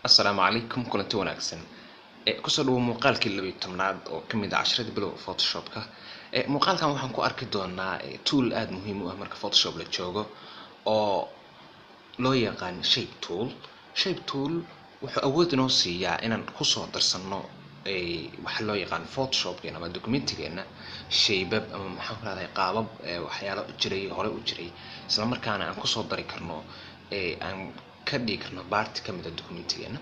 Assalaamu calaykum kulanti wanaagsan. Kusoo dhawo muuqaalkii 12aad oo ka mid ah casharada bilow Photoshop-ka. Muuqaalkan waxaan ku arki doonaa tool aad muhiim u ah marka Photoshop la joogo oo loo yaqaan shape tool. Shape tool wuxuu awood inoo siiyaa inaan ku soo darsano waxa loo yaqaan Photoshop-keena ama documentigeena shaybab ama maxaan ku raadayay qaabab waxyaalo jiray hore u jiray isla markaana aan ku soo dari karno aan ka dhigi karno part ka mid ah documentigeena.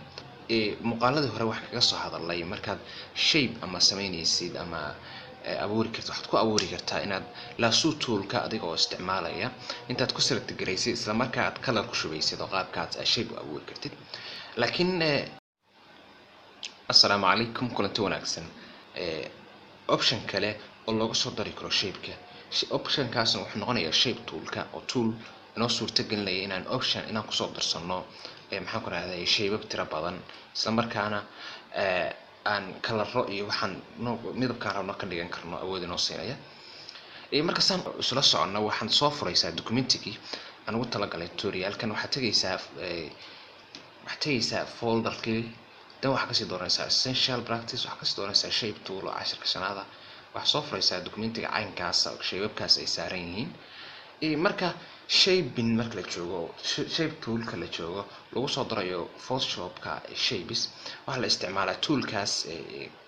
Muuqaaladii hore waxaan kaga soo hadalnay markaad shape ama sameynaysid ama abuuri karto waxaad ku abuuri kartaa inaad lasso toolka adiga oo isticmaalaya intaad ku select garaysid isla markaa aad color ku shubaysid oo qaabkaas aad shape u abuuri kartid. laakiin assalaamu calaykum kulanti wanaagsan. Option kale oo looga soo dari karo shape-ka option-kaasna wuxuu noqonayaa shape toolka oo tool inoo suurtagelinaya inaan option inaan kusoo darsano maxaan ku raadayay shaybab tira badan isla markaana aan kalaro iyo waxaan midabkaan rabno ka dhigan karno awood inoo siinaya. Markaasaan isla socono waxaan soo furaysaa documentigii aan ugu talagalay tutorialkan waxaad tegaysaa folderkii dan waxaad kasii dooranaysaa essential practice waxaad kasii dooranaysaa shape tool oo 10 waxaad soo furaysaa documentiga caynkaas shaybabkaas ay saaran yihiin. Marka shaping marka la joogo shape toolka la joogo lagu soo darayo Photoshop-ka shapes waxa la isticmaalaa toolkaas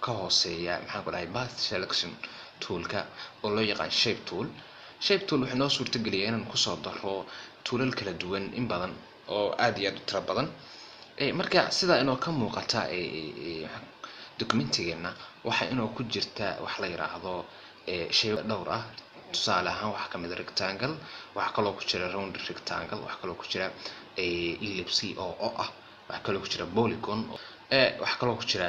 ka hooseeya maxaan ku dhahay path selection toolka oo loo yaqaan shape tool. Shape tool wuxuu noo suurtageliyaa inaan ku soo daro toolal kala duwan in badan oo aad iyo aad u tiro badan. Marka sida inoo ka muuqata documentigeena waxa inoo ku jirta wax la yiraahdo shape dhowr ah. Tusaale ahaan waxa kamid ah rectangle waxa kaloo ku jira round rectangle waxa kaloo ku jira ellipse oo ah waxa kaloo ku jira polygon waxa kaloo ku jira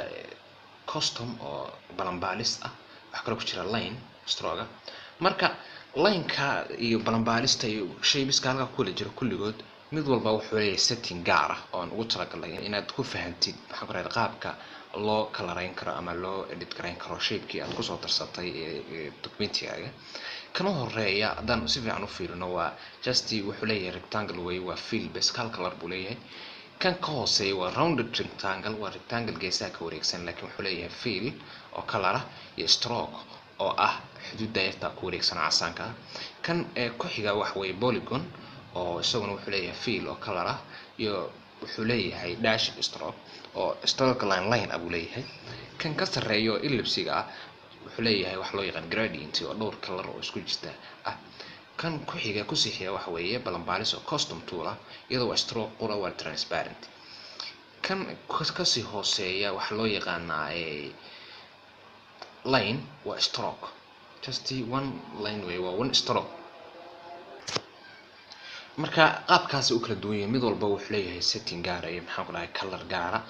custom oo balanbaalis ah waxa kaloo ku jira line stroke. Marka line-ka iyo balanbaalista iyo shapes-ka halka ku kala jira kulligood mid walba wuxuu leeyahay setting gaar ah oo aan ugu talagalay inaad ku fahantid maxaan ku raadayay qaabka loo color-ayn karo ama loo edit garayn karo shape-kii aad ku soo darsatay documentigaaga. kan horeeya haddaan si fiican u fiirino waa just wuxuu leeyahay rectangle way waa fill base color buu leeyahay. kan ka hooseeya waa rounded rectangle waa rectangle geesaha ka wareegsan laakiin wuxuu leeyahay fill oo color ah iyo stroke oo ah xuduud dayarta ku wareegsan casaanka. kan ku xiga wax way polygon oo isaguna wuxuu leeyahay fill oo color ah iyo wuxuu leeyahay dash stroke oo stroke line abu leeyahay. kan ka sareeyo ellipse-ga ah wuxuu leeyahay wax loo yaqaan gradient oo dhowr color oo isku jirta ah. kan ku xiga ku sixiya wax weeye balanbaalis oo custom tool ah iyadoo stroke qura waa transparent. kan ka sii hooseeya wax loo yaqaan line waa stroke just one line way waa one stroke. marka qaabkaas uu kala duwan yahay mid walba wuxuu leeyahay setting gaar ah maxaan ku dhahay color gaar ah.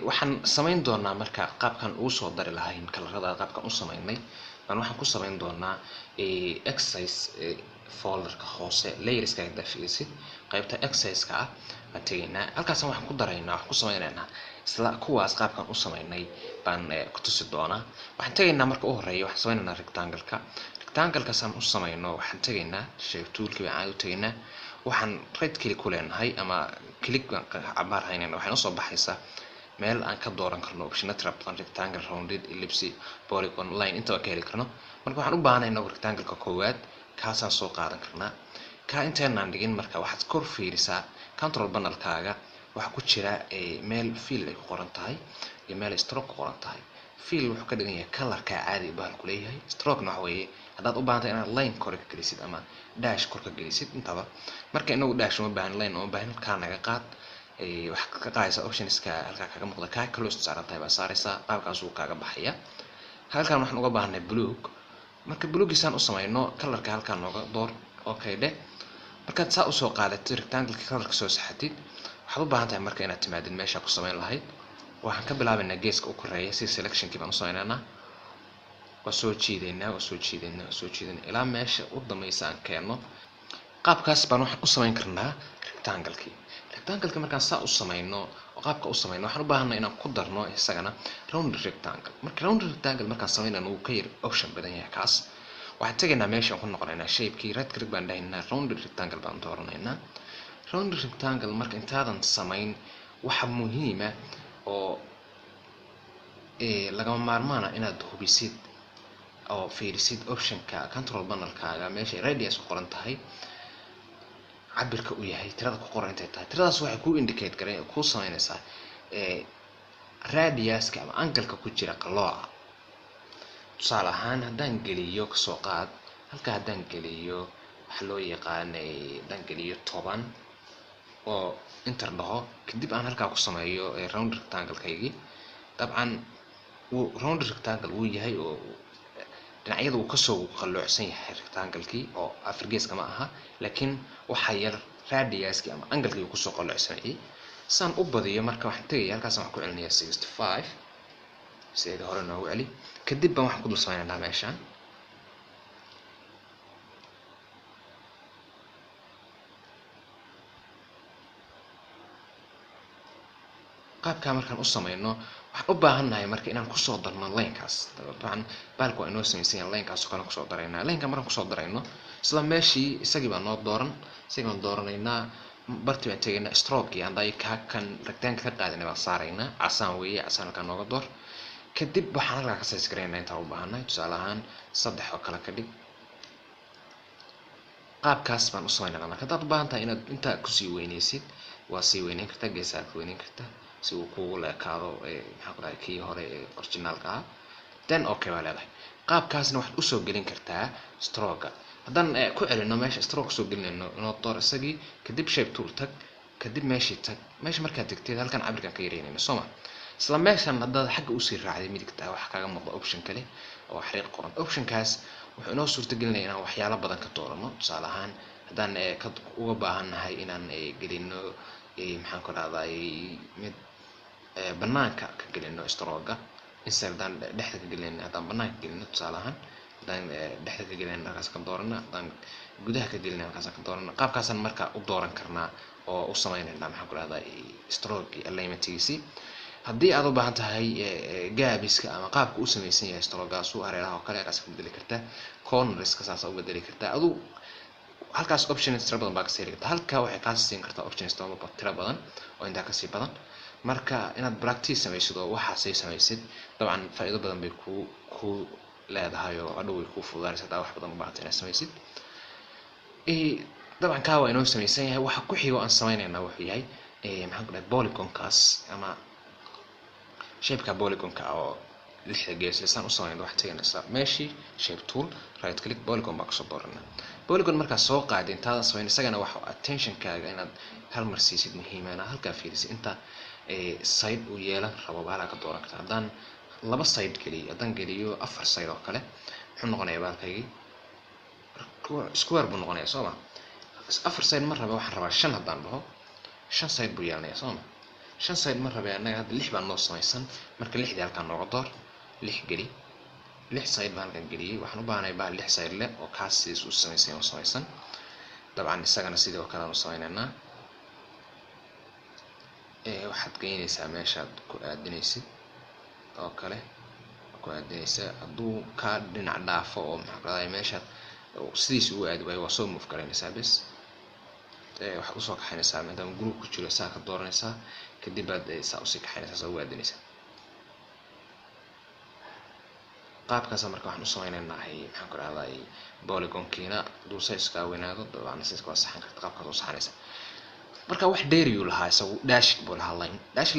Waxaan samayn doonaa marka qaabkan uu soo dari lahayn kalarada qaabkan u sameynay waxaan ku samayn doonaa exercise folderka hoose layerska inta fiirsid qaybta exercise-ka ah aan tagaynaa halkaas waxaan ku daraynaa wax ku sameynaynaa isla kuwaas qaabkan u sameynay baan ku tusi doonaa. waxaan tagaynaa marka u horeeyo waxaan sameynaynaa rectangle-ka saan u sameyno waxaan tagaynaa shape tool-ka aan u tagaynaa waxaan right click ku leenahay ama click baan cabaar haynayna waxay noo soo baxaysaa meel aan ka dooran karno option trap rectangle rounded ellipse polygon line inta ka heli karno. marka waxaan u baahanaynaa rectangle-ka koowaad kaasaan soo qaadan karnaa ka inteenaan dhigin marka waxaad kor fiirisaa control panel-kaaga waxa ku jira meel fill ay ku qoran tahay iyo meel stroke ku qoran tahay. fill wuxuu ka dhigan yahay color-ka caadi baan ku leeyahay stroke waxa weeye haddaad u baahantahay inaad line kor ka gelisid ama dash kor ka gelisid intaba. marka inagu dash uma baahan line uma baahan ka naga qaad wax ka qaadaysa options-ka halka kaga muuqda ka close saaran tahay baa saaraysa qaabkaas uu kaaga baxaya. halkan waxaan uga baahanay blue marka blue-giisaan u sameeyno color-ka halkan nooga door okay de marka saa u soo qaadatay rectangle-ka color-ka soo saxatid waxaad u baahan tahay marka inaad timaadid meesha ku sameyn lahayd. waxaan ka bilaabaynaa geeska u koreeya si selection-kii baan u sameynaynaa waa soo jiidaynaa ilaa meesha u dambaysa aan keenno. qaabkaas baan waxaan u sameyn karnaa rectangle-ka markaan saa u sameyno oo qaabka u sameyno waxaan u baahanay inaan ku darno isagana round rectangle. marka round rectangle markaan sameynayno uu ka yar option badan yahay kaas waxaan tagaynaa meesha ku noqonaynaa shape-kii right click baan dhahaynaa round rectangle baan dooranaynaa. round rectangle marka intaadan sameyn waxa muhiima oo lagama maarmaana inaad hubisid oo fiirisid optionka control panelkaaga meesha radius ku qoran tahay cabirka uu yahay tirada ku qoran intay tahay tiradaas waxay ku indicate gareyn ku sameynaysaa radiuska ama angle-ka ku jira qalooca tusaale ahaan haddaan geliyo kasoo qaad halka haddaan geliyo waxa loo yaqaanay haddaan geliyo 10 oo enter dhaho kadib aan halkaa ku sameeyo round rectangle-kaygii dabcan round rectangle uu yahay oo dhinacyada uu kasoo qalloocsan yahay rectangle-kii oo afar geeska ma aha laakiin waxa yar radiuski ama angle-kii uu kusoo qalloocsanayay saan u badiyo marka waxaan tagayaa halkaas waxaan ku celinayaa 65 sida hore noogu celi kadib baan waxaan ku dul samaynaynaa meeshaan qaabka markaan u sameeyno waxaan u baahannahay marka inaan ku soo darno line-kaas dabcan baalku waa inoo samaysan line-kaas oo kale ku soo daraynaa line-ka markaan ku soo darayno isla meeshii isagii baa noo dooran isagaan dooranaynaa barti baan tagaynaa stroke iyo anday kan rectangle ka qaadanay baan saaraynaa casaan weeye casaan halkaa nooga door kadib waxaan halkaa ka size garaynaa intaan u baahannahay tusaale ahaan 3 oo kale ka dhig qaabkaas baan u sameynaa marka haddaad u baahan tahay inaad intaa kusii weynaysid waa sii weynayn kartaa geesaha ku weynayn kartaa si uu kugu leekaado maxaa ku dhahay kii hore originalka ah then okay waa leedahay qaabkaasna waxaad usoo gelin kartaa stroke haddaan ku celino meesha stroke soo gelinayno inoo door isagii kadib shape tool tag kadib meeshii tag meesha markaad tagteed halkan cabirkan ka yareynayno sooma isla meeshan haddaad xagga usii raacday midigta waxa kaaga muuqda option kale oo xariiq qoran optionkaas wuxuu inoo suurtagelinayaa inaan waxyaalo badan ka doorano tusaale ahaan haddaan uga baahannahay inaan gelino maxaan ku dhahday mid banaanka ka gelino stroke inside haddaan dhexda ka gelino haddaan banaanka gelino tusaale ahaan haddaan dhexda ka gelino halkaas ka doorana haddaan gudaha ka gelino halkaas ka doorana qaabkaasaan marka u dooran karnaa oo u sameynaynaa maxaan ku dhahday stroke alignment-giisii haddii aad u baahan tahay gaabiska ama qaabka u samaysan yahay stroke-gaas uu hareeraha oo kale halkaas ka bedeli kartaa corners-ka saas u bedeli kartaa aduu halkaas options tira badan baa ka sii kartaa halka waxay kaa siin kartaa options tira badan oo intaa ka sii badan marka inaad practice samaysid oo waxaasay samaysid dabcan faa'iido badan bay ku leedahay oo adhow way ku fududaanaysaa hadaa wax badan u baahan tahay inaad samaysid dabcan kaa waa inoo samaysan yahay waxa ku xigo aan samaynaynaa wuxuu yahay maxaan ku dhahay polygon-kaas ama shape-ka polygon-ka oo 6 gees lisaan u sameeyay wax tagaynaysaa meeshii shape tool right click polygon baa kasoo dooranaa polygon markaad soo qaadin intaada sameyn isagana waxa attention-kaaga inaad hal mar siisid muhiimana halkaa fiirisid inta side uu yeelan rabo baa ka dooran kartaa haddaan 2 side geliyo haddaan geliyo 4 side oo kale wuxuu noqonayaa baalkaygii square buu noqonayaa sooma 4 side mar rabo waxaan rabaa 5 haddaan dhaho 5 side buu yeelanayaa sooma 5 side mar rabaa anaga hadda 6 baan noo samaysan marka 6dii halkaan nooga door 6 geli 6 side baan halkaan geliyay waxaan u baahanahay baa 6 side leh oo kaas sidaas u samaysan dabcan isagana sidoo kale aan u sameynaynaa waxaad geynaysaa meeshaad ku aadinaysid oo kale ku aadinaysaa hadduu ka dhinac dhaafo oo maxaa ku dhahday meeshaad sidiisa ugu aadi waayo waa soo move garaynaysaa bes waxaad usoo kaxaynaysaa maadaama group ku jiro saa ka dooranaysaa kadib baad saa usii kaxaynaysaa saa ugu aadinaysaa qaabkaas marka waxaan u sameynaynaa maxaan ku dhahday polygon-kiina hadduu size-ka weynaado dabcan size-ka waa saxan karta qaabkaas u saxanaysaa marka wax dheeri uu lahaa isagu dashing buu lahaa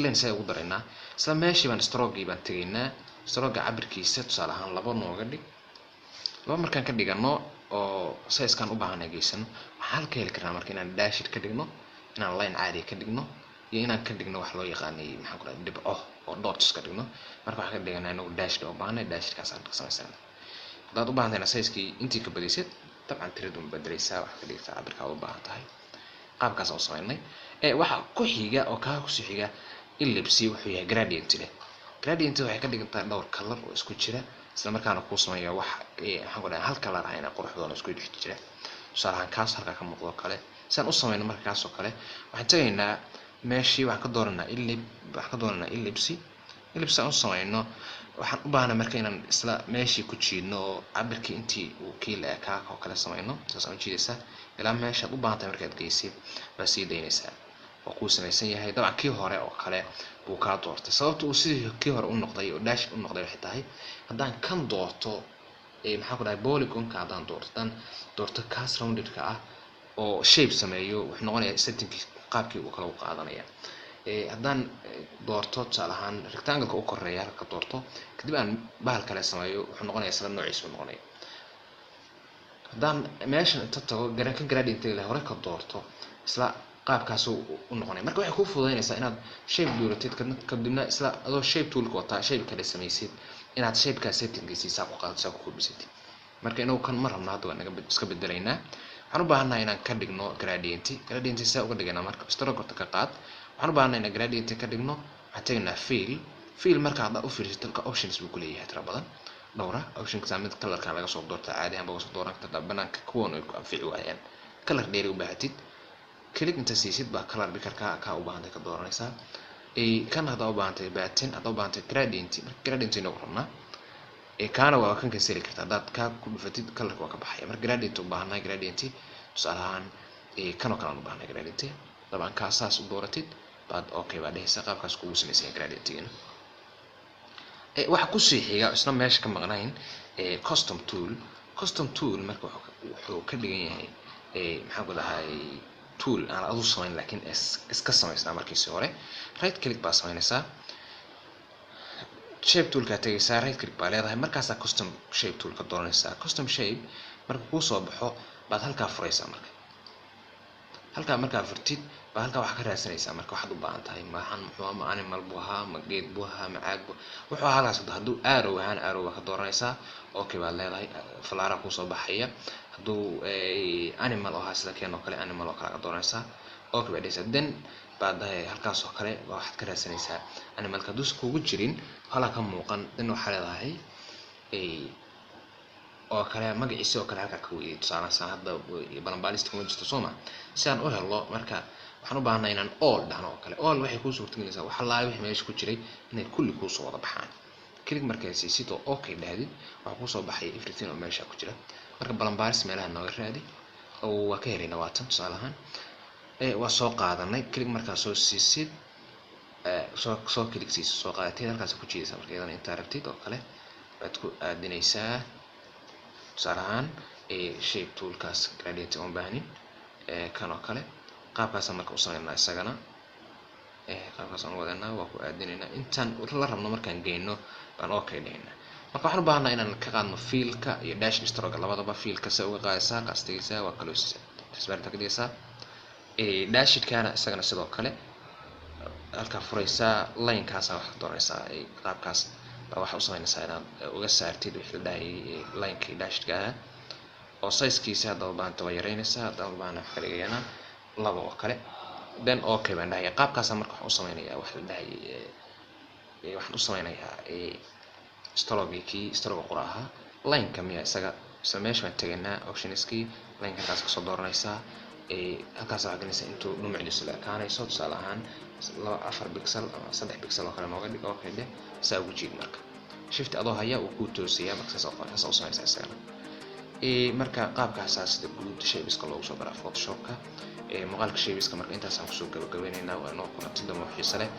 line say ugu daraynaa isla meeshii baan stroke-gii baan tegaynaa stroke cabirkiisa tusaale ahaan 2 nooga dhig 2 markaan ka dhigano oo size-kan u baahanay geysan waxaan halka heli karnaa marka inaan dashing ka dhigno inaan line caadi ka dhigno iyo inaan ka dhigno wax loo yaqaanay maxaan ku dhahay dhibco oo dots ka dhigno marka waxaan ka dhiganaa inuu dash u baahanay dashkaas aan ka samaysanaa hadaad u baahantahay size-kii intii ka badisay dabcan tiradu bedelaysaa wax ka dhigtaa cabirka u baahan tahay qaabkaas oo sameynay waxa ku xiga oo ka ku sii xiga ellipse wuxuu yahay gradient leh gradient waxay ka dhigantaa dhowr color oo isku jira isla markaana ku sameeyo wax waxaan ku dhahay hal color ah inay quruxdoon isku dhex jira tusaale kaas halka ka muuqdo kale saan u sameeyno marka kaas oo kale waxaan tagaynaa meeshii waxaan ka dooranaa ellipse aan u sameeyno waxaan u baahnaa marka inaan isla meeshii ku jiidno oo cabirkii intii uu kii la ekaa oo kale sameeyno saas aan jiidaysaa ilaa meeshaad u baahantahay markaad geysid baa sii daynaysaa oo ku samaysan yahay dabcan kii hore oo kale buu ka doortay sababta uu sidii kii hore u noqday oo dash u noqday waxay tahay haddaan kan doorto maxaa ku dhahay polygonka haddaan doorto kaas roundedka ah oo shape sameeyo wuxuu noqonayaa settingkii qaabkii uu kala u qaadanaya haddaan doorto tusaale ahaan rectangle-ka u koreeya halka doorto kadib aan bahal kale sameeyo wuxuu noqonayaa isla noociisu noqonaya haddaan meeshan inta tago kan gradient la hore ka doorto isla qaabkaas u noqonaya marka waxay ku fududeynaysaa inaad shape dooratid kadibna isla adoo shape toolka wataa shape kale samaysid inaad shape-ka settingkiisa ku qaadato ku kordhisatid marka inuu kan mar rabna hadda waan iska bedelaynaa waxaan u baahanahay inaan ka dhigno gradient saa uga dhiganaa marka stroke ka qaad waxaan u baahanahay inaan gradient ka dhigno waxaan tegaynaa fill marka aad u fiirsatid halka options buu ku leeyahay tira badan dhowra optionka mid colorka laga soo doorto caadi ahaan laga soo dooran kartaa banaanka kuwan ay ku anfici waayaan color dheeri u baahatid click inta siisid baa color picker ka u baahantay ka dooranaysaa kan hadda u baahantay pattern hadda u baahantay gradient inuu rabnaa kaana waa kan ka seli kartaa hadaad ka ku dhufatid colorka waa ka baxaya marka gradient u baahanahay gradient tusaale ahaan kanoo kale aan u baahanahay gradient dabcan kaasaas u dooratid baad okay baa dhehaysaa qaabkaas kugu samaysan gradientigana waxa ku sii xiga isna meesha ka maqnayn custom tool marka wuxuu ka dhigan yahay maxaa ku dhahay tool aan adu samayn laakiin iska samaysnaa markiisii hore right click baa samaynaysaa shape toolka tagaysaa right click baa leedahay markaasaa custom shape tool ka dooranaysaa custom shape marka kuu soo baxo baad halkaa furaysaa halkaa markaa furtid baa halkaa waxaa ka raadsanaysaa marka waxaad u baahan tahay maxan muxuu ama animal buu ahaa ma geed buu ahaa ma caag buu wuxuu halkaas hadduu arrow ahaan arrow baa ka dooranaysaa okay baad leedahay falaara kusoo baxaya hadduu animal ahaa sida keen oo kale animal oo kale ka dooranaysaa okay baad dhehaysaa then baad halkaas oo kale waxaad ka raadsanaysaa animalka hadduu kugu jirin halaa ka muuqan then waxaa leedahay oo kale magaciisa oo kale halka ka weeyay tusaale hadda balanbaalista kuma jirto Soomaa si aan u helo marka waxaan u baahanahay inaan all dhahno oo kale all waxay ku suurtagelinaysaa waxa laay wixii meesha ku jiray inay kulli ku soo wada baxaan click markaas sidoo okay dhahdid waxa ku soo baxay everything oo meesha ku jira marka balanbaalis meelaha nooga raadi oo waa ka helayna waatan tusaale ahaan waa soo qaadanay click markaas soo siisid soo click siisid soo qaadatay halkaas ku jiidaysaa marka iyadana inta rabtid oo kale baad ku aadinaysaa tusaale ahaan shape toolkaas gradient oo baahanin kan oo kale qaabkaas marka u sameynaa isagana qaabkaas aan wadanaa waa ku aadinaynaa intaan la rabno markaan geeyno baan okay dhaynaa marka waxaan u baahanahay inaan ka qaadno fiilka iyo dash stroke labadaba fiilka se uga qaadaysaa qastigaysaa waa close isbaarta ka dhigaysaa dashidkaana isagana sidoo kale halka furaysaa line-kaas wax ka doonaysaa qaabkaas waxa u sameynaysaa inaad uga saartid wixii la dhahay line-kii dashidka oo size-kiisa hadda u baahan tahay yareynaysaa hadda u baahan wax ka dhigayna laba oo kale then okay baan dhahay qaabkaas marka waxaan u sameynayaa wax la dhahay waxaan u sameynayaa stroke quraha line-ka miya isaga meesha waan tagaynaa optionskii line-ka kaas ka soo dooranaysaa halkaas waxaa gelinaysaa intuu dhumucdiisu la ekaanayso tusaale ahaan 4 pixel ama 3 pixel oo kale nooga dhig okay dhe saa ugu jiid marka shift adoo haya uu ku toosiyaa marka saas oo sameynaysaa isagana marka qaabkaas sida guud shapes-ka loogu soo baraa Photoshop-ka muuqaalka shapes-ka marka intaas aan kusoo gabagabeynaynaa waa inoo kulanti damo xiiso leh